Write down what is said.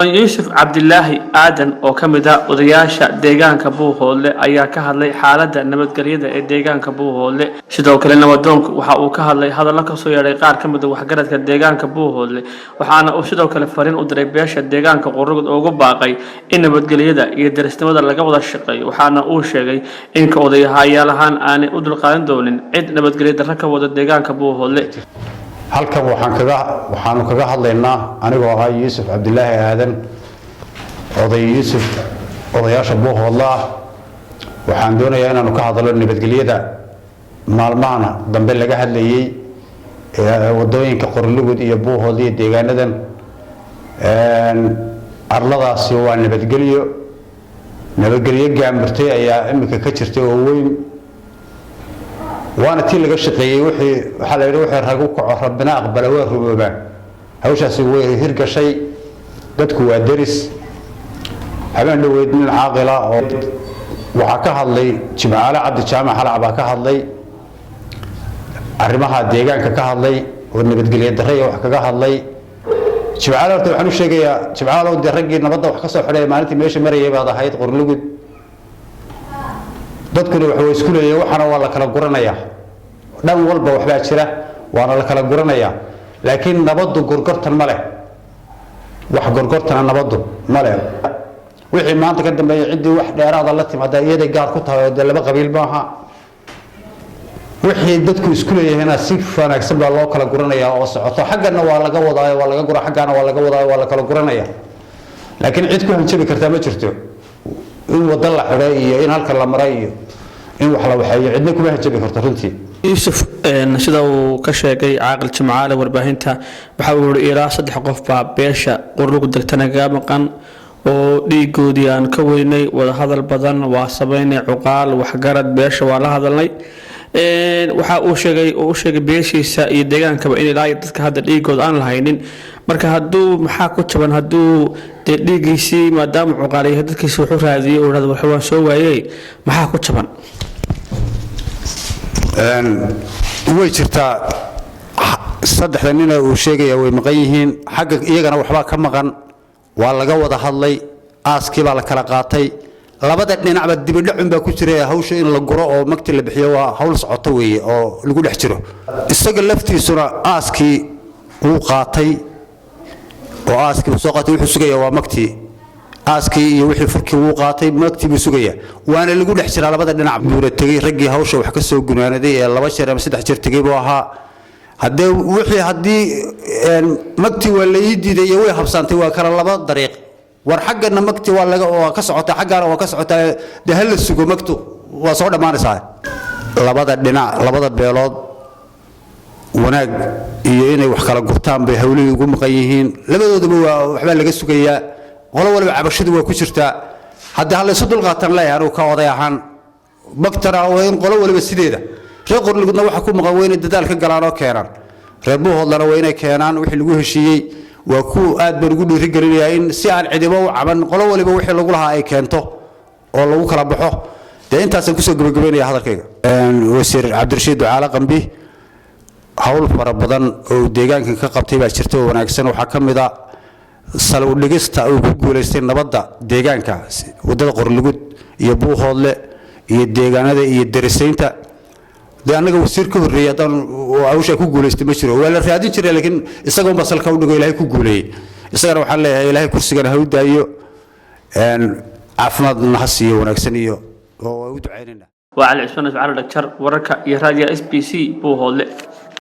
يوسف عبد الله آدن oo kamid ah odayaasha deegaanka Buuhoole ayaa ka hadlay xaaladda nabadgelyada ee deegaanka Buuhoole sidoo kale nabadoonku waxa uu ka hadlay hadallo ka soo yeeray qaar kamid ah waxgaradka deegaanka Buuhoole waxaana uu sidoo kale fariin u diray beesha deegaanka Qorrugud ugu baaqay in nabadgelyada iyo darisnimada laga wada shaqeeyo waxaana uu sheegay in ka odayahayaalahan aanay u dulqaadan doonin cid nabadgelyada ka wada deegaanka Buuhoole halkan waxaanu kaga hadlaynaa anigoo ah Yuusuf Cabdillaahi Aadan Yuusuf odayaasha Buuhoole waxaan doonayaa inaanu ka hadlo nabadgelyada maalmaha dambe laga hadlayay wadooyinka Qorrugud iyo Buuhoole iyo deegaanadan arladaasi waa nabadgelyo gaamurtay ayaa imika ka jirtay oo weyn وانا تي لغا شقيي waxa la yiraahdo waxa rag u kaco rabbina aqbala waa ruboobaan hawshaasi way hirgashay dadku waa daris habeen dhaweydin caaqila oo waxa ka hadlay Jimcaale Cabdi Jaamac Halcaba ka hadlay arrimaha deegaanka ka hadlay oo nabadgelyo darrada wax kaga hadlay Jimcaale horta waxaan u sheegayaa Jimcaale oo ragii nabadda wax ka soo xidhay maalintii meesha marayay baad ahayd Qorrugud dadkuna waxa isku leeyahay waxana waa la kala guranayaa dhan walba waxba jira waana la kala guranayaa laakiin nabaddu gurgurtan ma leh wax gurgurtan nabaddu ma leh wixii maanta ka dambeeyay cidii wax dheeraad la timaada iyada gaar ku tahay laba qabiil maaha wixii dadku isku leeyahay si wanaagsan baa loo kala guranayaa oo socoto xaggana waa laga wadaa waa laga gura xaggana waa laga wadaa waa la kala guranayaa laakiin cid ku hanjabi karta ma jirto in wada la xiray iyo in halka la maray iyo in wax la waxay cidna kuma hajabi karto runtii Yusuf sida uu ka sheegay caaqil Jimcaale warbaahinta waxa uu yiri ilaa 3 qof baa beesha Qorrugud degtanaga maqan oo dhiigoodii aan ka weynay wada hadal badan waa sameynay cuqaal waxgarad beesha waa la hadalnay waxa uu sheegay beeshiisa iyo deegaanka in ilaa dadka hadda dhiigood aan lahaynin marka haduu maxaa ku jaban haduu dhiigiisi maadaama cuqaaliyaha dadkiisa wuxuu raadiyay oo wax waan soo waayay maxaa ku jaban way jirtaa saddexda nin uu sheegay way maqan yihiin xagga iyagana waxba ka maqan waa laga wada hadlay aaskii baa la kala qaatay labada dhinacba dibadhacun baa ku jiray hawsha in la guro oo magti la bixiyo waa hawl socoto weeye oo lagu dhex jiro isaga laftiisuna aaskii uu qaatay oo aaskii soo qaatay wuxuu sugayaa waa magti aaskii iyo wixii furkii uu qaatay magti buu sugayaa waana lagu dhex jiraa labada dhinac buura tagay raggii hawsha wax ka soo gunaanaday ee 2 jeer ama 3 jeer tagay buu ahaa hadii magti waa la diiday way habsantay waa kala laba dariiq war xaggana magti waa laga oo ka socota xaggana waa ka socota hal sugo magtu waa soo dhamaanaysaa labada dhinac labada beelood wanaag iyo inay wax kala gurtaan bay hawlihii ugu maqan yihiin labadooduba waxba laga sugayaa qolo walba cabashadu waa ku jirtaa hadda hal isu dul qaatan leeyahay oo ka oday ahaan magtara oo in qolo walba sideeda reer Qorrugudna waxa ku maqan weyn dadaal ka galaan oo keenan reer Buuhoolena waa inay keenaan wixii lagu heshiiyay waa ku aad baan ugu dhiirigelinayaa in si aan cidibo u caban qolo waliba wixii lagu lahaa ay keento oo lagu kala baxo intaas ku soo gabagabeynaya hadalkayga wasiir Cabdirashiid Ducaale Qambi hawl fara badan oo deegaanka ka qabtay baa jirta oo wanaagsan waxa kamid ah salow dhigista oo ku guuleystay nabadda deegaanka wadada Qorrugud iyo Buuhoole iyo deegaanada iyo darisaynta anaga wasiir ka horeeyay dan awsha ku guuleystay ma jiro wala raadin jiray laakiin isaga ma salka u dhigo Ilaahay ku guuleeyay isagana waxa leeyahay Ilaahay kursiga ha u daayo caafimaad nahasiyo wanaagsan iyo oo u duceynayna وعلى عثمان فعل دكتور وركا يراجع SBC Buuhoole